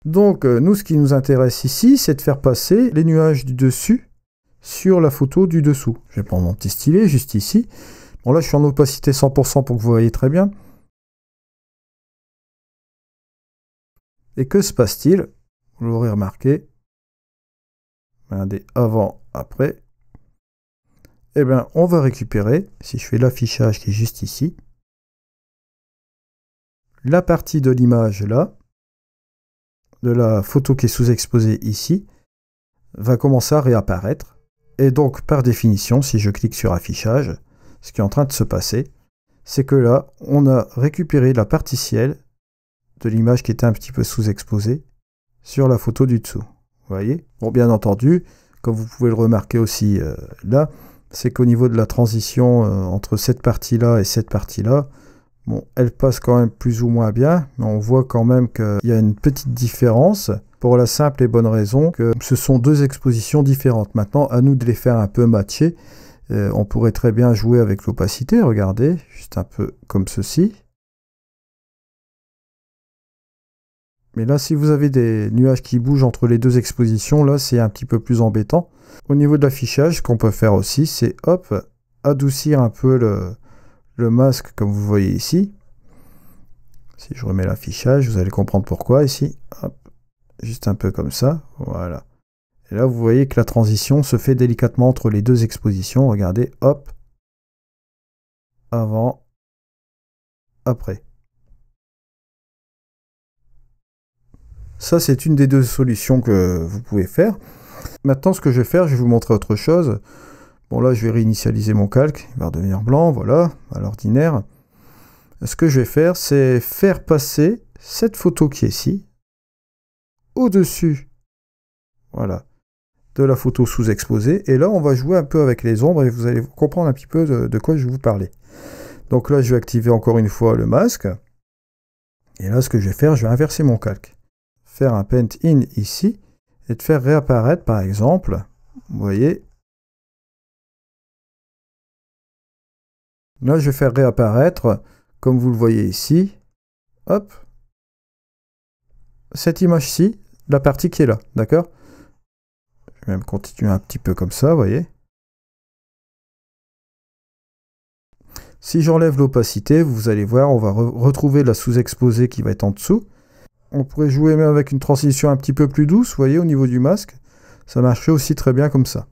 Donc, nous, ce qui nous intéresse ici, c'est de faire passer les nuages du dessus sur la photo du dessous. Je vais prendre mon petit stylet juste ici. Bon, là, je suis en opacité 100% pour que vous voyez très bien. Et que se passe-t-il? Vous l'aurez remarqué. Regardez, avant, après. Eh bien, on va récupérer, si je fais l'affichage qui est juste ici, la partie de l'image là, de la photo qui est sous-exposée ici, va commencer à réapparaître. Et donc, par définition, si je clique sur affichage, ce qui est en train de se passer, c'est que là, on a récupéré la partie ciel de l'image qui était un petit peu sous-exposée sur la photo du dessous. Vous voyez? Bon, bien entendu, comme vous pouvez le remarquer aussi là, c'est qu'au niveau de la transition entre cette partie-là et cette partie-là, bon, elle passe quand même plus ou moins bien, mais on voit quand même qu'il y a une petite différence pour la simple et bonne raison que ce sont deux expositions différentes. Maintenant, à nous de les faire un peu matcher. On pourrait très bien jouer avec l'opacité, regardez, juste un peu comme ceci. Mais là, si vous avez des nuages qui bougent entre les deux expositions, là, c'est un petit peu plus embêtant. Au niveau de l'affichage, ce qu'on peut faire aussi, c'est, hop, adoucir un peu le masque, comme vous voyez ici. Si je remets l'affichage, vous allez comprendre pourquoi ici. Hop, juste un peu comme ça, voilà. Et là, vous voyez que la transition se fait délicatement entre les deux expositions. Regardez, hop, avant, après. Ça, c'est une des deux solutions que vous pouvez faire. Maintenant, ce que je vais faire, je vais vous montrer autre chose. Bon, là, je vais réinitialiser mon calque. Il va redevenir blanc, voilà, à l'ordinaire. Ce que je vais faire, c'est faire passer cette photo qui est ici, au-dessus, voilà, de la photo sous-exposée. Et là, on va jouer un peu avec les ombres et vous allez comprendre un petit peu de quoi je vais vous parler. Donc là, je vais activer encore une fois le masque. Et là, ce que je vais faire, je vais inverser mon calque. Faire un paint in ici et de faire réapparaître, par exemple, vous voyez, là, je vais faire réapparaître, comme vous le voyez ici, hop, cette image-ci, la partie qui est là, d'accord? Je vais même continuer un petit peu comme ça, vous voyez. Si j'enlève l'opacité, vous allez voir, on va retrouver la sous-exposée qui va être en dessous. On pourrait jouer même avec une transition un petit peu plus douce, vous voyez, au niveau du masque. Ça marcherait aussi très bien comme ça.